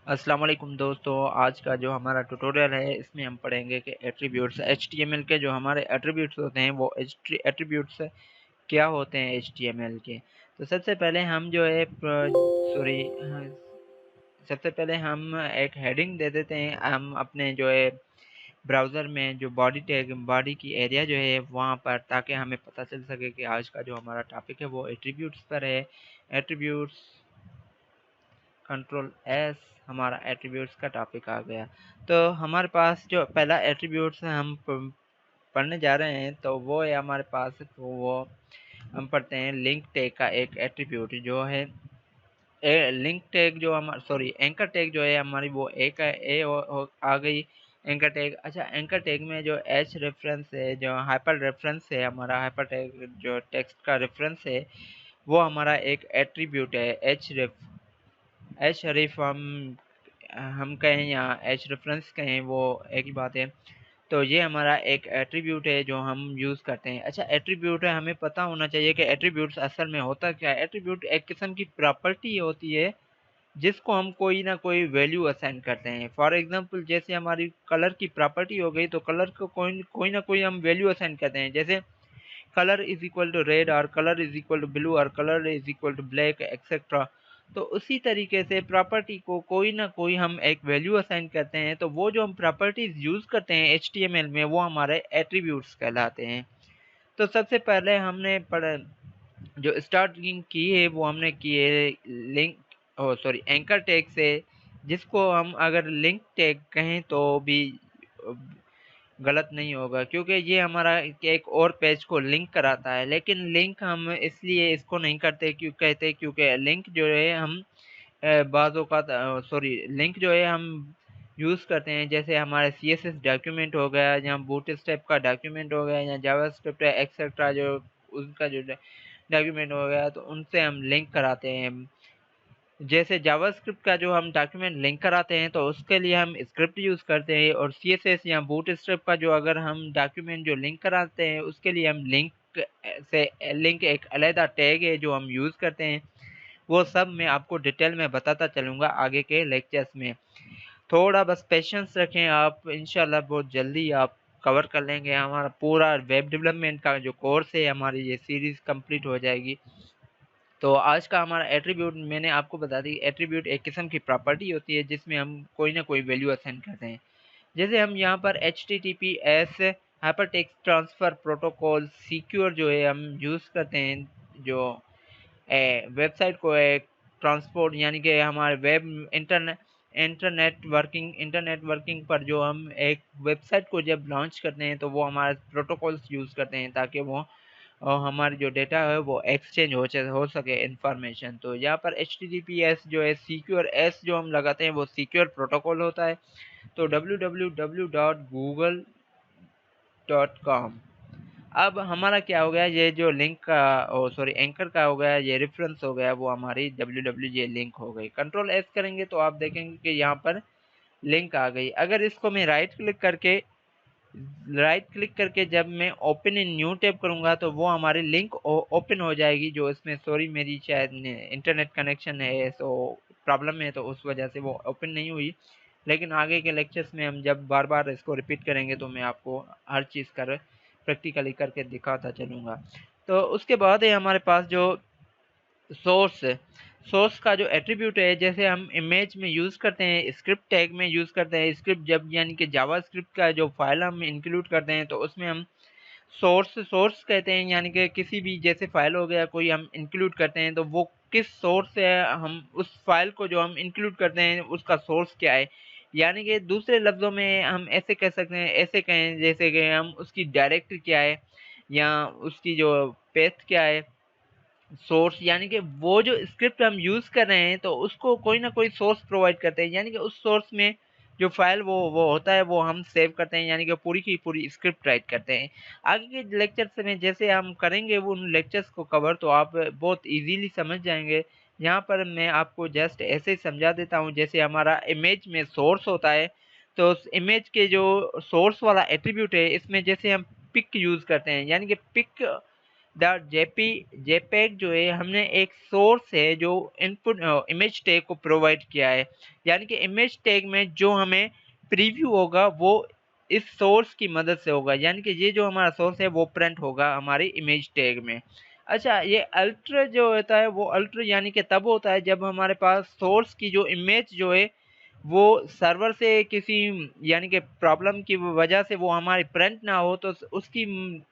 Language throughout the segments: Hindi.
अस्सलाम वालेकुम दोस्तों, आज का जो हमारा ट्यूटोरियल है इसमें हम पढ़ेंगे कि एट्रीब्यूट्स HTML के जो हमारे एट्रीब्यूट्स होते हैं वो एट्रीब्यूट्स क्या होते हैं HTML के। तो सबसे पहले हम जो है सबसे पहले हम एक हेडिंग दे देते हैं हम अपने जो है ब्राउज़र में जो बॉडी की एरिया जो है वहाँ पर, ताकि हमें पता चल सके कि आज का जो हमारा टॉपिक है वो एट्रीब्यूट्स पर है। एट्रीब्यूट्स कंट्रोल एस हमारा एट्रीब्यूट्स का टॉपिक आ गया। तो हमारे पास जो पहला एट्रीब्यूट्स हम पढ़ने जा रहे हैं तो वो है हमारे पास, तो वो हम पढ़ते हैं लिंक टैग का एक एट्रीब्यूट जो है लिंक टैग जो हमारा एंकर टैग जो है हमारी वो एक आ गई एंकर टैग। अच्छा, एंकर टैग में जो एच रेफरेंस है, जो हाइपर रेफरेंस है, हमारा हाइपर टैग जो टेक्स्ट का रेफरेंस है वो हमारा एक एट्रीब्यूट है। एच शरीफ हम कहें या एच रेफरेंस कहें, वो एक ही बात है। तो ये हमारा एक एट्रीब्यूट है जो हम यूज़ करते हैं। अच्छा, एट्रीब्यूट है, हमें पता होना चाहिए कि एट्रीब्यूट्स असल में होता क्या है। एट्रीब्यूट एक किस्म की प्रॉपर्टी होती है जिसको हम कोई ना कोई वैल्यू असाइन करते हैं। फॉर एग्जांपल, जैसे हमारी कलर की प्रॉपर्टी हो गई तो कलर को कोई ना कोई हम वैल्यू असाइन करते हैं। जैसे colour is equal to red और colour is equal to blue और colour is equal to black etcetera. तो उसी तरीके से प्रॉपर्टी को कोई ना कोई हम एक वैल्यू असाइन करते हैं। तो वो जो हम प्रॉपर्टीज यूज करते हैं HTML में वो हमारे एट्रीब्यूट्स कहलाते हैं। तो सबसे पहले हमने पढ़ा जो स्टार्टिंग की है वो हमने की है लिंक एंकर टैग से, जिसको हम अगर लिंक टैग कहें तो भी गलत नहीं होगा, क्योंकि ये हमारा एक और पेज को लिंक कराता है। लेकिन लिंक हम इसलिए इसको नहीं करते क्योंकि लिंक जो है हम बाज़ों का लिंक जो है हम यूज़ करते हैं। जैसे हमारे CSS डॉक्यूमेंट हो गया या बूटस्ट्रैप का डॉक्यूमेंट हो गया या जावास्क्रिप्ट एक्सेट्रा, जो उनका जो डॉक्यूमेंट हो गया तो उनसे हम लिंक कराते हैं। जैसे जावास्क्रिप्ट का जो हम डॉक्यूमेंट लिंक कराते हैं तो उसके लिए हम स्क्रिप्ट यूज़ करते हैं, और CSS या बूटस्ट्रैप का जो अगर हम डॉक्यूमेंट जो लिंक कराते हैं उसके लिए हम लिंक एक अलग टैग है जो हम यूज़ करते हैं। वो सब मैं आपको डिटेल में बताता चलूँगा आगे के लेक्चर्स में। थोड़ा बस पेशेंस रखें आप, इंशाल्लाह बहुत जल्दी आप कवर कर लेंगे। हमारा पूरा वेब डेवलपमेंट का जो कोर्स है, हमारी ये सीरीज़ कंप्लीट हो जाएगी। तो आज का हमारा एट्रीब्यूट मैंने आपको बता दी। एट्रीब्यूट एक किस्म की प्रॉपर्टी होती है जिसमें हम कोई ना कोई वैल्यू असाइन करते हैं। जैसे हम यहाँ पर HTTPS hypertext transfer protocol secure जो है हम यूज़ करते हैं, जो वेबसाइट को एक ट्रांसपोर्ट यानी कि हमारे इंटरनेट वर्किंग पर जो हम एक वेबसाइट को जब लॉन्च करते हैं तो वो हमारे प्रोटोकॉल्स यूज़ करते हैं ताकि वो और हमारी जो डेटा है वो एक्सचेंज हो सके इंफॉर्मेशन। तो यहाँ पर HTTPS जो है सिक्योर एस जो हम लगाते हैं वो सिक्योर प्रोटोकॉल होता है। तो www.google.com। अब हमारा क्या हो गया, ये जो लिंक का एंकर का हो गया, ये रेफरेंस हो गया, वो हमारी www ये लिंक हो गई। कंट्रोल एस करेंगे तो आप देखेंगे कि यहाँ पर लिंक आ गई। अगर इसको मैं राइट क्लिक करके जब मैं ओपन इन न्यू टैब करूंगा तो वो हमारी लिंक ओपन हो जाएगी। जो इसमें मेरी शायद इंटरनेट कनेक्शन है तो प्रॉब्लम है, तो उस वजह से वो ओपन नहीं हुई। लेकिन आगे के लेक्चर्स में हम जब बार बार इसको रिपीट करेंगे तो मैं आपको हर चीज़ कर प्रैक्टिकली करके दिखाता चलूँगा। तो उसके बाद है हमारे पास जो सोर्स का जो एट्रीब्यूट है, जैसे हम इमेज में यूज़ करते हैं, स्क्रिप्ट टैग में यूज़ करते हैं। स्क्रिप्ट जब यानी कि जावास्क्रिप्ट का जो फाइल हम इंक्लूड करते हैं तो उसमें हम सोर्स कहते हैं, यानी कि किसी भी जैसे फाइल हो गया कोई हम इंक्लूड करते हैं तो वो किस सोर्स से है, हम उस फाइल को जो हम इंक्लूड करते हैं उसका सोर्स क्या है। यानी कि दूसरे लफ्ज़ों में हम ऐसे कह सकते हैं, ऐसे कहें जैसे कि हम उसकी डायरेक्टरी क्या है या उसकी जो पेथ क्या है। सोर्स यानी कि वो जो स्क्रिप्ट हम यूज़ कर रहे हैं तो उसको कोई ना कोई सोर्स प्रोवाइड करते हैं, यानी कि उस सोर्स में जो फाइल वो होता है वो हम सेव करते हैं, यानी कि पूरी की पूरी स्क्रिप्ट राइट करते हैं। आगे के लेक्चर्स में जैसे हम करेंगे वो उन लेक्चर्स को कवर तो आप बहुत इजीली समझ जाएंगे। यहाँ पर मैं आपको जस्ट ऐसे ही समझा देता हूँ। जैसे हमारा इमेज में सोर्स होता है तो उस इमेज के जो सोर्स वाला एट्रीब्यूट है, इसमें जैसे हम पिक यूज़ करते हैं, यानी कि पिक डॉट जेपेग जो है हमने एक सोर्स है जो इनपुट इमेज टैग को प्रोवाइड किया है, यानी कि इमेज टैग में जो हमें प्रीव्यू होगा वो इस सोर्स की मदद से होगा, यानी कि ये जो हमारा सोर्स है वो प्रिंट होगा हमारी इमेज टैग में। अच्छा, ये अल्टर जो होता है वो अल्टर यानी कि तब होता है जब हमारे पास सोर्स की जो इमेज जो है वो सर्वर से किसी यानी कि प्रॉब्लम की वजह से वो हमारी प्रिंट ना हो, तो उसकी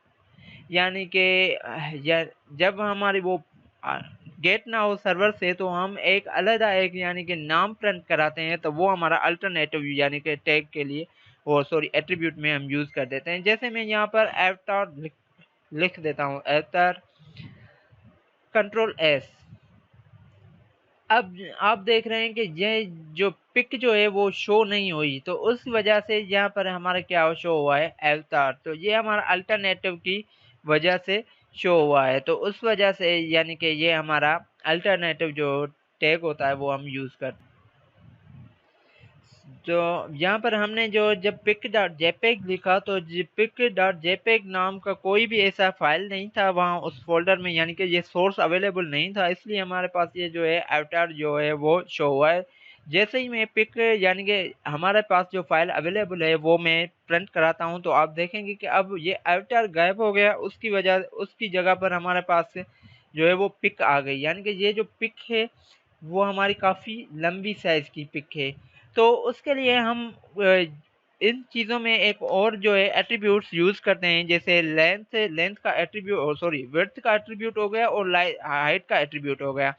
यानी कि या जब हमारी वो गेट ना हो सर्वर से, तो हम एक अलग एक यानी कि नाम प्रिंट कराते हैं, तो वो हमारा अल्टरनेटिव यानी कि टैग के लिए वो सॉरी एट्रीब्यूट में हम यूज़ कर देते हैं। जैसे मैं यहाँ पर अवतार लिख देता हूँ, अवतार कंट्रोल एस। अब आप देख रहे हैं कि ये जो पिक जो है वो शो नहीं हुई, तो उस वजह से यहाँ पर हमारा क्या शो हुआ है, अवतार। तो ये हमारा अल्टरनेटिव की वजह से शो हुआ है, तो उस वजह से यानी कि ये हमारा अल्टरनेटिव जो टैग होता है वो हम यूज़ करते हैं। तो यहाँ पर हमने जो जब पिक डॉट जेपेग लिखा, तो पिक डॉट जेपेग नाम का कोई भी ऐसा फाइल नहीं था वहाँ उस फोल्डर में, यानी कि ये सोर्स अवेलेबल नहीं था, इसलिए हमारे पास ये जो है अवतार जो है वो शो हुआ है। जैसे ही मैं पिक यानी कि हमारे पास जो फाइल अवेलेबल है वो मैं प्रिंट कराता हूँ, तो आप देखेंगे कि अब ये अवतार गायब हो गया, उसकी जगह पर हमारे पास जो है वो पिक आ गई, यानी कि ये जो पिक है वो हमारी काफ़ी लंबी साइज़ की पिक है। तो उसके लिए हम इन चीज़ों में एक और जो है एट्रीब्यूट्स यूज़ करते हैं, जैसे लेंथ का एट्रीब्यूट सॉरी विड्थ का एट्रीब्यूट हो गया और हाइट का एट्रीब्यूट हो गया।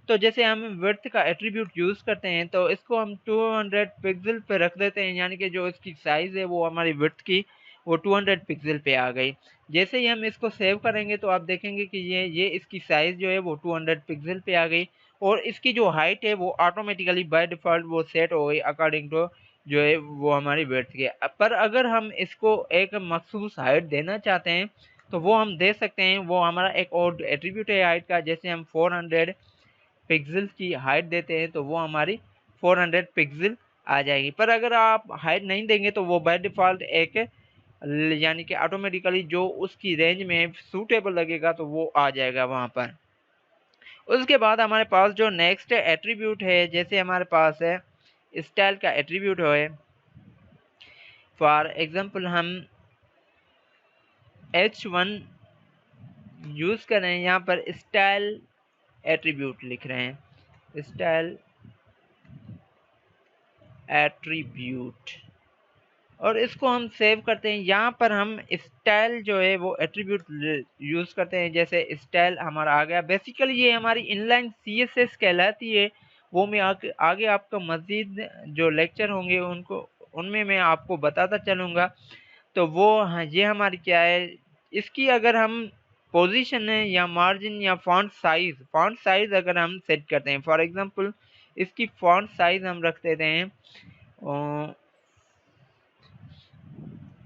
तो जैसे हम विड्थ का एट्रीब्यूट यूज़ करते हैं तो इसको हम 200 पिक्सल पे रख देते हैं, यानी कि जो इसकी साइज़ है वो हमारी विड्थ की वो 200 पिक्सल पे आ गई। जैसे ही हम इसको सेव करेंगे तो आप देखेंगे कि ये इसकी साइज़ जो है वो 200 पिक्सल पे आ गई, और इसकी जो हाइट है वो ऑटोमेटिकली बाय डिफ़ॉल्ट वो सेट हो गई अकॉर्डिंग टू जो है वो हमारी विड्थ की। पर अगर हम इसको एक मखसूस हाइट देना चाहते हैं तो वो हम दे सकते हैं, वो हमारा एक और एट्रीब्यूट है हाइट का। जैसे हम 400 पिक्सल की हाइट देते हैं तो वो हमारी 400 पिक्सल आ जाएगी। पर अगर आप हाइट नहीं देंगे तो वो बाय डिफ़ॉल्ट एक यानी कि ऑटोमेटिकली जो उसकी रेंज में सूटेबल लगेगा तो वो आ जाएगा वहाँ पर। उसके बाद हमारे पास जो नेक्स्ट एट्रीब्यूट है, जैसे हमारे पास है स्टाइल का एट्रीब्यूट है। फॉर एग्जांपल हम H1 यूज़ कर रहे हैं, यहाँ पर स्टाइल एट्रीब्यूट लिख रहे हैं, स्टाइल एट्रीब्यूट, और इसको हम सेव करते हैं। यहाँ पर हम स्टाइल जो है वो एट्रीब्यूट यूज़ करते हैं। जैसे स्टाइल हमारा आ गया, बेसिकली ये हमारी इनलाइन CSS कहलाती है। वो मैं आगे आपका मज़ीद जो लेक्चर होंगे उनमें मैं आपको बताता चलूँगा। तो वो हाँ, ये हमारी क्या है, इसकी अगर हम पोजीशन है या मार्जिन या फॉन्ट साइज़ अगर हम सेट करते हैं, फॉर एग्जांपल इसकी फॉन्ट साइज़ हम रख देते हैं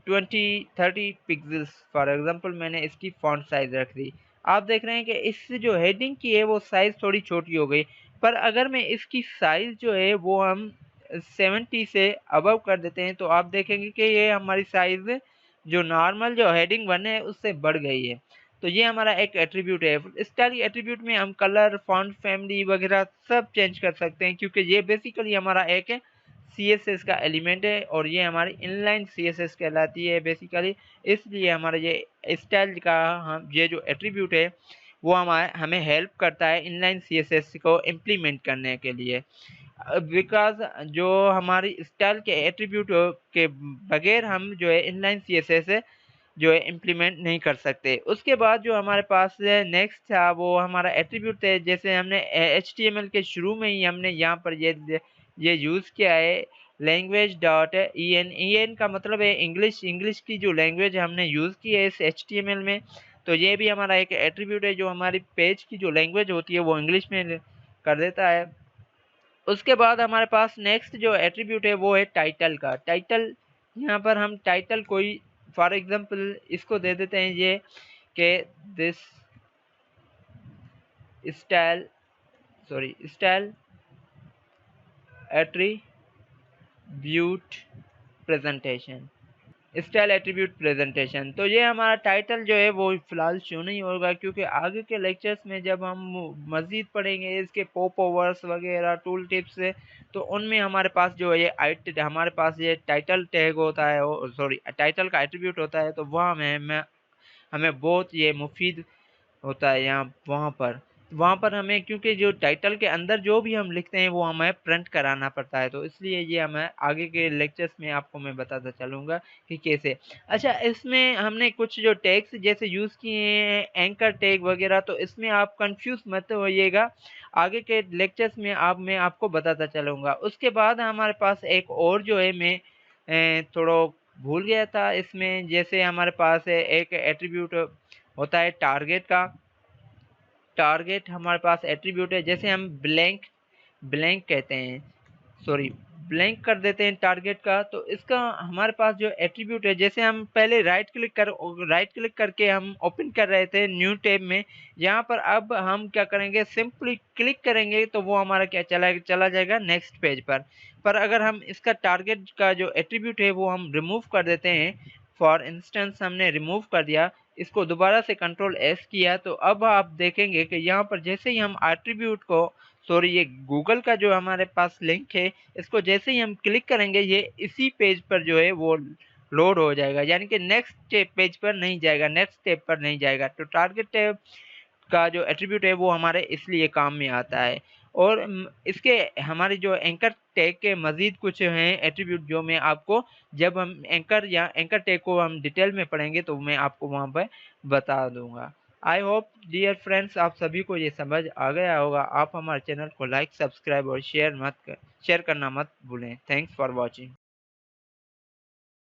20-30 पिक्सल्स। फॉर एग्जांपल मैंने इसकी फॉन्ट साइज़ रख दी। आप देख रहे हैं कि इससे जो हेडिंग की है वो साइज़ थोड़ी छोटी हो गई। पर अगर मैं इसकी साइज़ जो है वो हम 70 से अबव कर देते हैं तो आप देखेंगे कि ये हमारी साइज़ जो नॉर्मल जो हेडिंग 1 है उससे बढ़ गई है। तो ये हमारा एक एट्रीब्यूट है। स्टाइल एट्रीब्यूट में हम कलर, फॉन्ट फैमिली वगैरह सब चेंज कर सकते हैं, क्योंकि ये बेसिकली हमारा एक CSS का एलिमेंट है और ये हमारी इनलाइन CSS कहलाती है बेसिकली। इसलिए हमारा ये स्टाइल का हम ये जो एट्रीब्यूट है वो हमें हेल्प करता है इनलाइन CSS को इम्प्लीमेंट करने के लिए। बिकॉज जो हमारी स्टाइल के एट्रीब्यूट के बगैर हम जो है इनलाइन CSS जो है इम्प्लीमेंट नहीं कर सकते। उसके बाद जो हमारे पास नेक्स्ट था वो हमारा एट्रीब्यूट है। जैसे हमने HTML के शुरू में ही हमने यहाँ पर ये यूज़ किया है लैंग्वेज डॉट en का मतलब है इंग्लिश की जो लैंग्वेज हमने यूज़ की है इस HTML में। तो ये भी हमारा एक एट्रीब्यूट है जो हमारी पेज की जो लैंग्वेज होती है वो इंग्लिश में कर देता है। उसके बाद हमारे पास नेक्स्ट जो एट्रीब्यूट है वो है टाइटल का। टाइटल, यहाँ पर हम टाइटल कोई फॉर एग्जांपल इसको दे देते हैं ये कि this style attribute presentation. Style attribute presentation. तो ये हमारा टाइटल जो है वो फिलहाल शो नहीं होगा, क्योंकि आगे के लेक्चर्स में जब हम मज़ीद पढ़ेंगे इसके पॉप ओवर्स वगैरह टूल टिप्स से, तो उनमें हमारे पास जो है ये हमारे पास ये टाइटल टैग होता है, सॉरी टाइटल का एट्रीब्यूट होता है, तो वह हमें बहुत ये मुफीद होता है यहाँ वहाँ पर हमें, क्योंकि जो टाइटल के अंदर जो भी हम लिखते हैं वो हमें प्रिंट कराना पड़ता है, तो इसलिए ये हमें आगे के लेक्चर्स में आपको मैं बताता चलूँगा कि कैसे। अच्छा, इसमें हमने कुछ जो टैग्स जैसे यूज़ किए हैं एंकर टैग वगैरह, तो इसमें आप कंफ्यूज मत होइएगा, आगे के लेक्चर्स में मैं आपको बताता चलूँगा। उसके बाद हमारे पास एक और जो है मैं थोड़ा भूल गया था इसमें, जैसे हमारे पास है एक एट्रीब्यूट होता है टारगेट का। टारगेट हमारे पास एट्रीब्यूट है, जैसे हम ब्लैंक ब्लैंक कहते हैं, सॉरी ब्लैंक कर देते हैं टारगेट का, तो इसका हमारे पास जो एट्रीब्यूट है, जैसे हम पहले राइट क्लिक करके हम ओपन कर रहे थे न्यू टैब में, यहाँ पर अब हम क्या करेंगे, सिंपली क्लिक करेंगे तो वो हमारा क्या चला जाएगा नेक्स्ट पेज पर अगर हम इसका टारगेट का जो एट्रीब्यूट है वो हम रिमूव कर देते हैं, फॉर इंस्टेंस हमने रिमूव कर दिया, इसको दोबारा से कंट्रोल एस किया, तो अब आप देखेंगे कि यहाँ पर जैसे ही हम एट्रीब्यूट को, सॉरी ये गूगल का जो हमारे पास लिंक है, इसको जैसे ही हम क्लिक करेंगे ये इसी पेज पर जो है वो लोड हो जाएगा, यानी कि नेक्स्ट पेज पर नहीं जाएगा, नेक्स्ट स्टेप पर नहीं जाएगा। तो टारगेट टैब का जो एट्रीब्यूट है वो हमारे इसलिए काम में आता है। और इसके हमारे जो एंकर टैग के मज़ीद कुछ हैं एट्रीब्यूट, जो मैं आपको जब हम एंकर टैग को हम डिटेल में पढ़ेंगे तो मैं आपको वहाँ पर बता दूंगा। आई होप डियर फ्रेंड्स आप सभी को ये समझ आ गया होगा। आप हमारे चैनल को लाइक, सब्सक्राइब और शेयर करना मत भूलें। Thanks for watching.